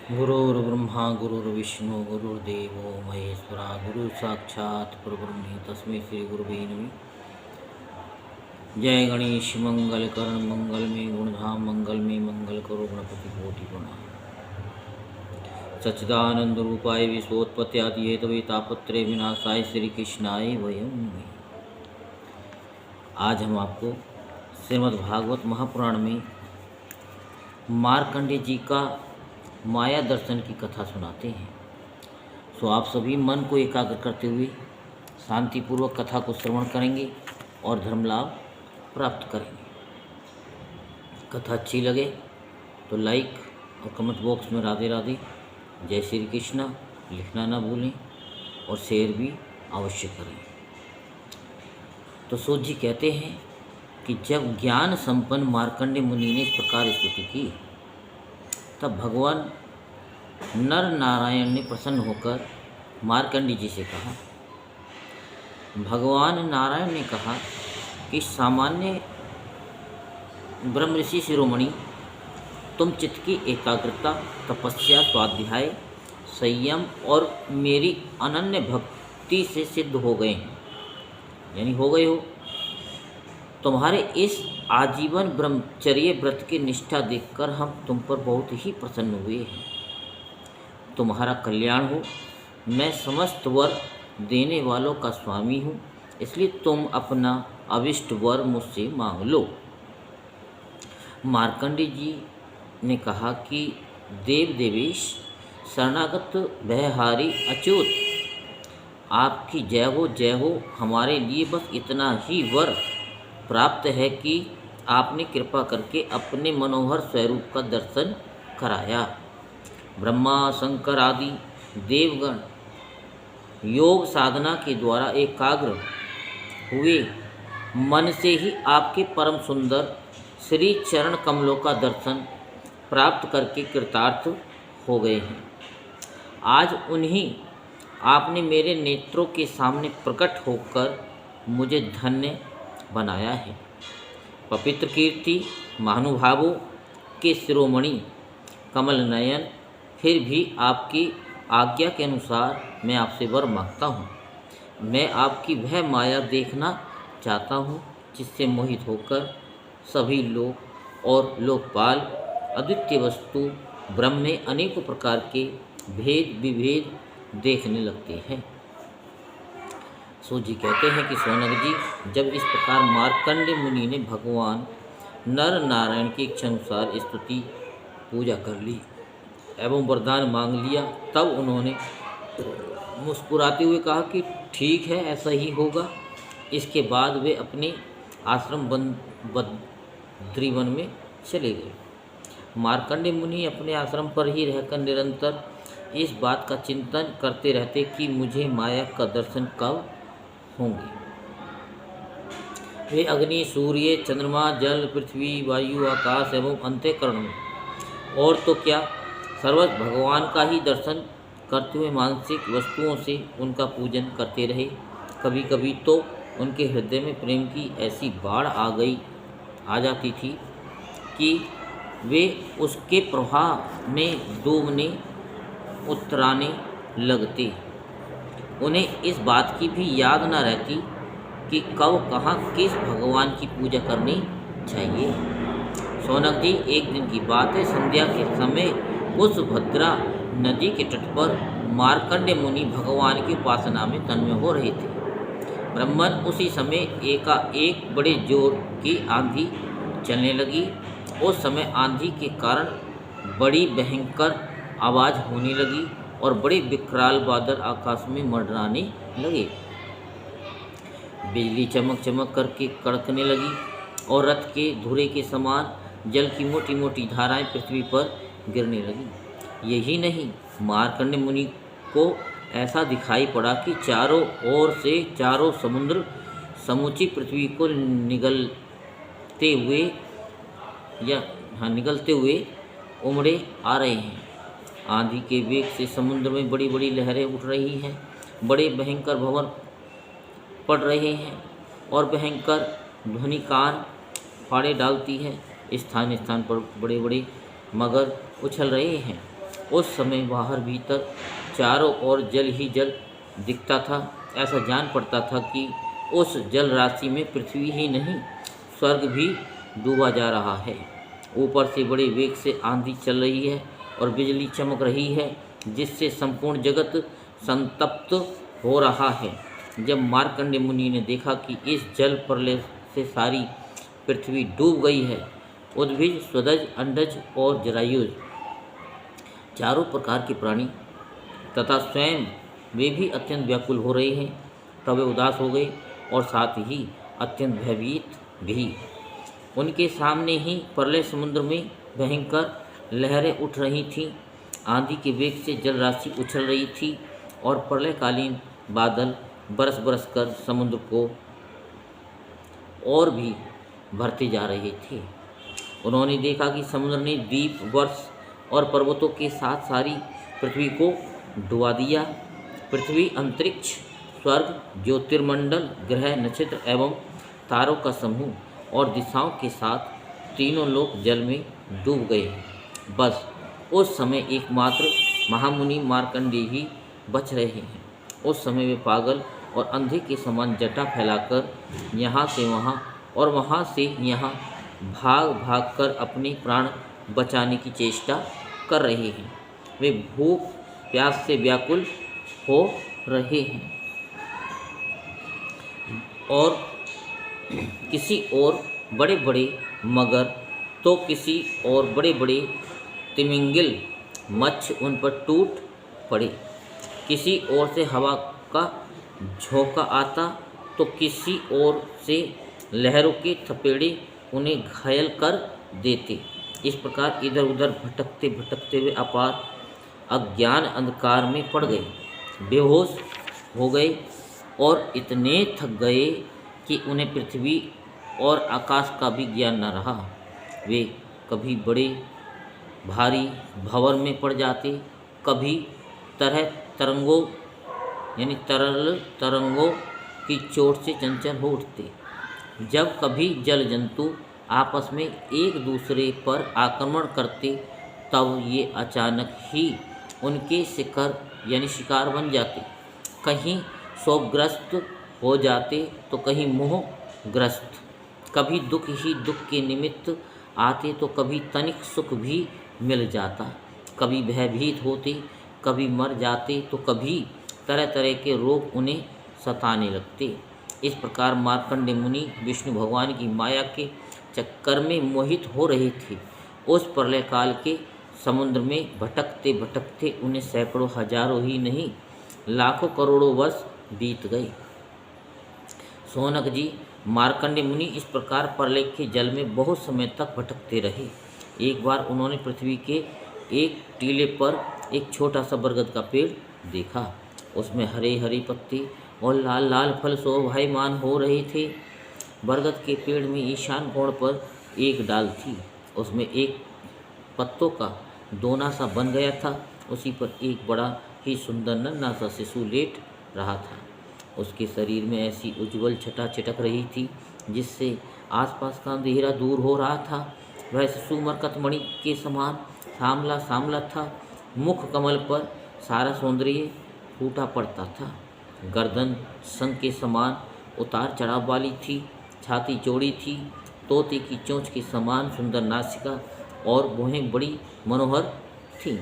गुरुर्ब्रह्मा गुरुर्विष्णु गुरुर्देवो महेश्वरा गुरु साक्षात् परब्रह्म तस्मै श्री गुरुवे नमः। जय गणेश मंगल करण मंगल में गुणधाम मंगल में मंगल करो गणपति कोटि प्रणाम। सच्चिदानंद रूपाय विश्वोत्पत्त्यादि हेतवे तापत्रय विनाशाय श्री कृष्णाय वयं नमः। आज हम आपको श्रीमद् भागवत महापुराण में मार्कंडेय जी का माया दर्शन की कथा सुनाते हैं। सो आप सभी मन को एकाग्र करते हुए शांतिपूर्वक कथा को श्रवण करेंगे और धर्म लाभ प्राप्त करेंगे। कथा अच्छी लगे तो लाइक और कमेंट बॉक्स में राधे राधे जय श्री कृष्णा लिखना ना भूलें और शेयर भी अवश्य करें। तो सूत जी कहते हैं कि जब ज्ञान संपन्न मार्कंडेय मुनि ने इस प्रकार स्तुति की तब भगवान नर नारायण ने प्रसन्न होकर मार्कंडेय जी से कहा। भगवान नारायण ने कहा कि सामान्य ब्रह्म ऋषि शिरोमणि, तुम चित्त की एकाग्रता, तपस्या, स्वाध्याय, संयम और मेरी अनन्य भक्ति से सिद्ध हो गए हैं, यानी हो गए हो। तुम्हारे इस आजीवन ब्रह्मचर्य व्रत की निष्ठा देखकर हम तुम पर बहुत ही प्रसन्न हुए हैं। तुम्हारा कल्याण हो। मैं समस्त वर देने वालों का स्वामी हूँ, इसलिए तुम अपना अभिष्ट वर मुझसे मांग लो। मार्कंडेय जी ने कहा कि देव देवेश, शरणागत भयहारी अच्युत, आपकी जय हो। हमारे लिए बस इतना ही वर प्राप्त है कि आपने कृपा करके अपने मनोहर स्वरूप का दर्शन कराया। ब्रह्मा शंकर आदि देवगण योग साधना के द्वारा एकाग्र हुए मन से ही आपके परम सुंदर श्री चरण कमलों का दर्शन प्राप्त करके कृतार्थ हो गए हैं। आज उन्हीं आपने मेरे नेत्रों के सामने प्रकट होकर मुझे धन्य बनाया है। पवित्र कीर्ति महानुभावों के शिरोमणि कमल नयन, फिर भी आपकी आज्ञा के अनुसार मैं आपसे वर मांगता हूँ। मैं आपकी वह माया देखना चाहता हूँ जिससे मोहित होकर सभी लोग और लोकपाल अद्वितीय वस्तु ब्रह्म में अनेकों प्रकार के भेद विभेद देखने लगते हैं। सूत जी कहते हैं कि शौनक जी, जब इस प्रकार मार्कंडेय मुनि ने भगवान नर नारायण की इच्छानुसार स्तुति पूजा कर ली एवं वरदान मांग लिया, तब उन्होंने मुस्कुराते हुए कहा कि ठीक है, ऐसा ही होगा। इसके बाद वे अपने आश्रम बद्रीवन में चले गए। मार्कंडेय मुनि अपने आश्रम पर ही रहकर निरंतर इस बात का चिंतन करते रहते कि मुझे माया का दर्शन कब होंगे। वे अग्नि, सूर्य, चंद्रमा, जल, पृथ्वी, वायु, आकाश एवं अंतःकरण में और तो क्या सर्वत्र भगवान का ही दर्शन करते हुए मानसिक वस्तुओं से उनका पूजन करते रहे। कभी कभी तो उनके हृदय में प्रेम की ऐसी बाढ़ आ जाती थी कि वे उसके प्रवाह में डूबने उतराने लगते। उन्हें इस बात की भी याद न रहती कि कब कहाँ किस भगवान की पूजा करनी चाहिए। शौनक जी, एक दिन की बात है, संध्या के समय उस भद्रा नदी के तट पर मार्कंडेय मुनि भगवान की उपासना में तन्मय हो रहे थे। ब्रह्मन उसी समय एकाएक बड़े जोर की आंधी चलने लगी। उस समय आंधी के कारण बड़ी भयंकर आवाज़ होने लगी और बड़े विकराल बादल आकाश में मंडराने लगे। बिजली चमक चमक करके कड़कने लगी और रथ के धुरे के समान जल की मोटी मोटी धाराएं पृथ्वी पर गिरने लगी। यही नहीं, मार्कंडेय मुनि को ऐसा दिखाई पड़ा कि चारों ओर से चारों समुद्र समूची पृथ्वी को निगलते हुए उमड़े आ रहे हैं। आंधी के वेग से समुद्र में बड़ी बड़ी लहरें उठ रही हैं, बड़े भयंकर भंवर पड़ रहे हैं और भयंकर ध्वनि कान फाड़े डालती है। स्थान स्थान पर बड़े बड़े मगर उछल रहे हैं। उस समय बाहर भीतर चारों ओर जल ही जल दिखता था। ऐसा जान पड़ता था कि उस जल राशि में पृथ्वी ही नहीं, स्वर्ग भी डूबा जा रहा है। ऊपर से बड़े वेग से आंधी चल रही है और बिजली चमक रही है, जिससे संपूर्ण जगत संतप्त हो रहा है। जब मार्कंडेय मुनि ने देखा कि इस जल प्रलय से सारी पृथ्वी डूब गई है, उद्भिज, स्वदज, अंडज और जरायुज चारों प्रकार के प्राणी तथा स्वयं वे भी अत्यंत व्याकुल हो रहे हैं, तब वे उदास हो गए और साथ ही अत्यंत भयभीत भी। उनके सामने ही प्रलय समुद्र में भयंकर लहरें उठ रही थीं। आंधी के वेग से जल राशि उछल रही थी और प्रलयकालीन बादल बरस बरस कर समुद्र को और भी भरते जा रहे थे। उन्होंने देखा कि समुद्र ने द्वीप, वर्ष और पर्वतों के साथ सारी पृथ्वी को डुबा दिया। पृथ्वी, अंतरिक्ष, स्वर्ग, ज्योतिर्मंडल, ग्रह, नक्षत्र एवं तारों का समूह और दिशाओं के साथ तीनों लोक जल में डूब गए। बस उस समय एकमात्र महामुनि मार्कंडेय ही बच रहे हैं। उस समय वे पागल और अंधे के समान जटा फैलाकर यहाँ से वहाँ और वहाँ से यहाँ भाग भाग कर अपने प्राण बचाने की चेष्टा कर रहे हैं। वे भूख प्यास से व्याकुल हो रहे हैं और किसी और बड़े बड़े मगर तो किसी और बड़े बड़े तिमिंगिल मत्स्य उन पर टूट पड़े। किसी ओर से हवा का झोंका आता तो किसी ओर से लहरों के थपेड़े उन्हें घायल कर देते। इस प्रकार इधर उधर भटकते भटकते वे अपार अज्ञान अंधकार में पड़ गए, बेहोश हो गए और इतने थक गए कि उन्हें पृथ्वी और आकाश का भी ज्ञान न रहा। वे कभी बड़े भारी भंवर में पड़ जाते, कभी तरल तरंगों की चोट से चंचल हो उठते। जब कभी जल जंतु आपस में एक दूसरे पर आक्रमण करते, तब ये अचानक ही उनके शिकार बन जाते। कहीं शोकग्रस्त हो जाते तो कहीं मोहग्रस्त। कभी दुख ही दुख के निमित्त आते तो कभी तनिक सुख भी मिल जाता। कभी भयभीत होते, कभी मर जाते तो कभी तरह तरह के रोग उन्हें सताने लगते। इस प्रकार मार्कंडेय मुनि विष्णु भगवान की माया के चक्कर में मोहित हो रहे थे। उस प्रलय काल के समुद्र में भटकते भटकते उन्हें सैकड़ों हजारों ही नहीं, लाखों करोड़ों वर्ष बीत गए। सोनक जी, मार्कंडेय मुनि इस प्रकार प्रलय के जल में बहुत समय तक भटकते रहे। एक बार उन्होंने पृथ्वी के एक टीले पर एक छोटा सा बरगद का पेड़ देखा। उसमें हरे हरे पत्ते और लाल लाल फल शोभायमान हो रहे थे। बरगद के पेड़ में ईशान कोण पर एक डाल थी। उसमें एक पत्तों का दोना सा बन गया था। उसी पर एक बड़ा ही सुंदर नन्हा सा शिशु लेट रहा था। उसके शरीर में ऐसी उज्ज्वल छटा छिटक रही थी जिससे आसपास का अंधेरा दूर हो रहा था। वह शिशु मरकतमणि के समान सांवला सांवला था। मुख कमल पर सारा सौंदर्य फूटा पड़ता था। गर्दन शंख के समान उतार चढ़ाव वाली थी। छाती चौड़ी थी। तोते की चोंच के समान सुंदर नासिका और भौहें बड़ी मनोहर थीं।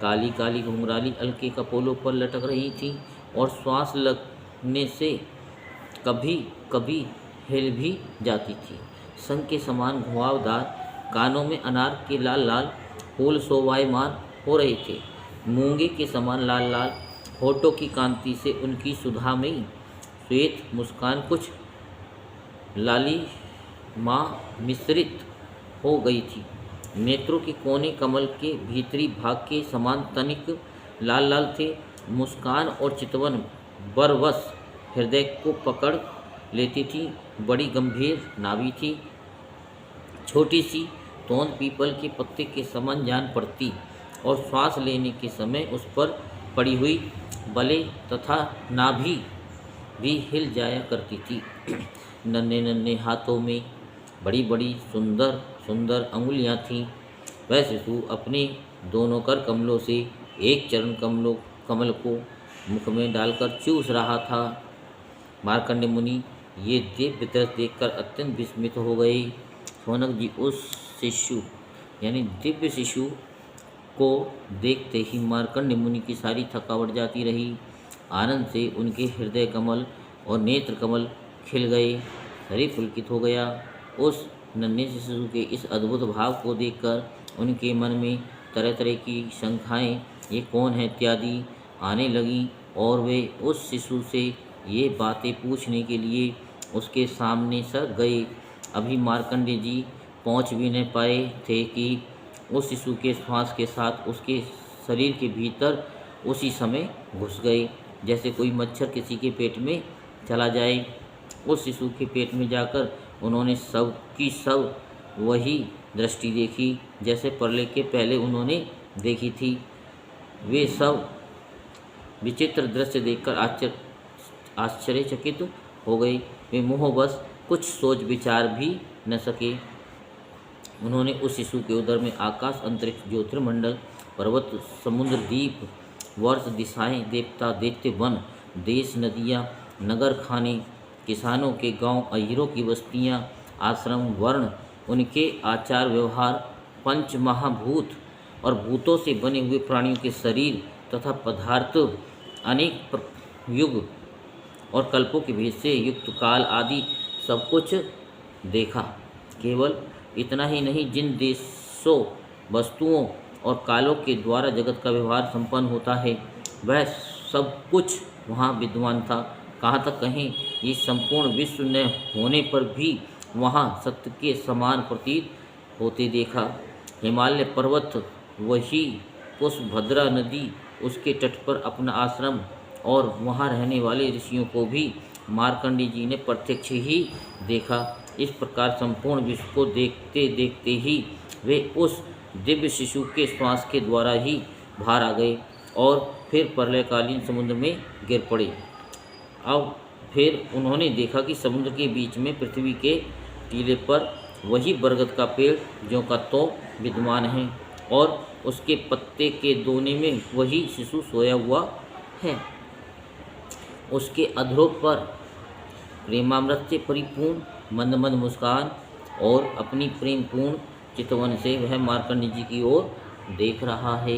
काली काली घुंघराली अलके कपोलों पर लटक रही थीं और श्वास लगने से कभी कभी हिल भी जाती थी। शंख के समान घुमावदार कानों में अनार के लाल लाल फूल शोभायमान हो रहे थे। मूंगे के समान लाल लाल होठों की कांति से उनकी सुधामयी श्वेत मुस्कान कुछ लालिमा मिश्रित हो गई थी। नेत्रों के कोने कमल के भीतरी भाग के समान तनिक लाल लाल थे। मुस्कान और चितवन बरवस हृदय को पकड़ लेती थी। बड़ी गंभीर नाभि थी। छोटी सी तोंद पीपल के पत्ते के समान जान पड़ती और श्वास लेने के समय उस पर पड़ी हुई बले तथा नाभि भी हिल जाया करती थी। नन्हे नन्हे हाथों में बड़ी बड़ी सुंदर सुंदर अंगुलियां थीं। वह शिशु अपने दोनों कर कमलों से एक चरण कमल को मुख में डालकर चूस रहा था। मार्कंडेय मुनि ये दिव्य दृश्य देखकर अत्यंत विस्मित हो गए। शौनक जी उस शिशु यानी दिव्य शिशु को देखते ही मार्कंडेय मुनि की सारी थकावट जाती रही। आनंद से उनके हृदय कमल और नेत्र कमल खिल गए, शरीर पुलकित हो गया। उस नन्हे से शिशु के इस अद्भुत भाव को देखकर उनके मन में तरह तरह की शंकाएं, ये कौन है इत्यादि आने लगी और वे उस शिशु से ये बातें पूछने के लिए उसके सामने सर गए। अभी मार्कंडेय जी पहुंच भी नहीं पाए थे कि उस शिशु के श्वास के साथ उसके शरीर के भीतर उसी समय घुस गए, जैसे कोई मच्छर किसी के पेट में चला जाए। उस शिशु के पेट में जाकर उन्होंने सब की सब वही दृष्टि देखी जैसे प्रलय के पहले उन्होंने देखी थी। वे सब विचित्र दृश्य देखकर आश्चर्यचकित हो गए। वे मोहवश कुछ सोच विचार भी न सके। उन्होंने उस शिशु के उदर में आकाश, अंतरिक्ष, ज्योतिर्मंडल, पर्वत, समुद्र, द्वीप, वर्ष, दिशाएं, देवता, दैत्य, वन, देश, नदियाँ, नगर, खाने, किसानों के गांव, अहीरों की बस्तियां, आश्रम, वर्ण, उनके आचार व्यवहार, पंच महाभूत और भूतों से बने हुए प्राणियों के शरीर तथा पदार्थ, अनेक युग और कल्पों के भेद से युक्त काल आदि सब कुछ देखा। केवल इतना ही नहीं, जिन देशों, वस्तुओं और कालों के द्वारा जगत का व्यवहार संपन्न होता है वह सब कुछ वहाँ विद्यमान था। कहाँ तक कहें, ये संपूर्ण विश्व न होने पर भी वहाँ सत्य के समान प्रतीत होते देखा। हिमालय पर्वत, वही पुष्पभद्रा नदी, उसके तट पर अपना आश्रम और वहाँ रहने वाले ऋषियों को भी मार्कंडेय जी ने प्रत्यक्ष ही देखा। इस प्रकार संपूर्ण विश्व को देखते देखते ही वे उस दिव्य शिशु के श्वास के द्वारा ही बाहर आ गए और फिर प्रलयकालीन समुद्र में गिर पड़े। अब फिर उन्होंने देखा कि समुद्र के बीच में पृथ्वी के टीले पर वही बरगद का पेड़ ज्यों का त्यों विद्यमान है और उसके पत्ते के दोने में वही शिशु सोया हुआ है। उसके अधरों पर प्रेमामृत से परिपूर्ण मंद मंद मुस्कान और अपनी प्रेमपूर्ण चितवन से वह मार्कंडेय जी की ओर देख रहा है।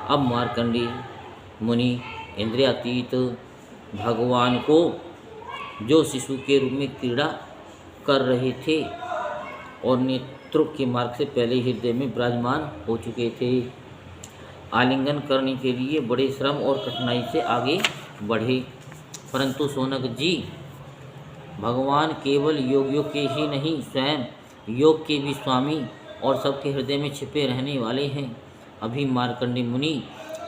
अब मार्कंडेय मुनि इंद्रियातीत भगवान को जो शिशु के रूप में क्रीड़ा कर रहे थे और नेत्रों के मार्ग से पहले हृदय में विराजमान हो चुके थे, आलिंगन करने के लिए बड़े श्रम और कठिनाई से आगे बढ़े। परंतु शौनक जी, भगवान केवल योगियों के ही नहीं, स्वयं योग के भी स्वामी और सबके हृदय में छिपे रहने वाले हैं। अभी मार्कंडेय मुनि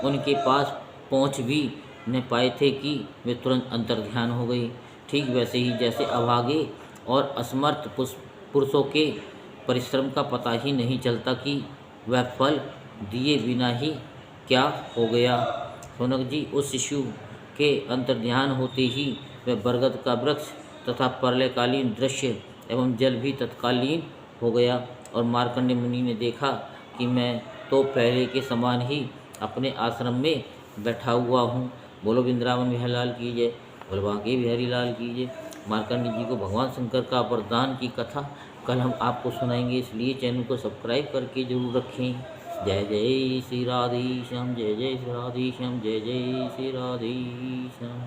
उनके पास पहुंच भी न पाए थे कि वे तुरंत अंतर्ध्यान हो गए। ठीक वैसे ही जैसे अभागे और असमर्थ पुरुषों के परिश्रम का पता ही नहीं चलता कि वह फल दिए बिना ही क्या हो गया। शौनक जी, उस शिशु के अंतर्ध्यान होते ही वह बरगद का वृक्ष तथा प्रलयकालीन दृश्य एवं जल भी तत्कालीन हो गया और मार्कंडेय मुनि ने देखा कि मैं तो पहले के समान ही अपने आश्रम में बैठा हुआ हूँ। बोलो वृंदावन बिहारी लाल की जय, बोलो बांके बिहारी लाल की जय। मार्कंडेय जी को भगवान शंकर का वरदान की कथा कल हम आपको सुनाएंगे, इसलिए चैनल को सब्सक्राइब करके जरूर रखें। जय जय श्री राधेश्याम, जय जय श्री राधेश्याम, जय जय श्री राधेश्याम।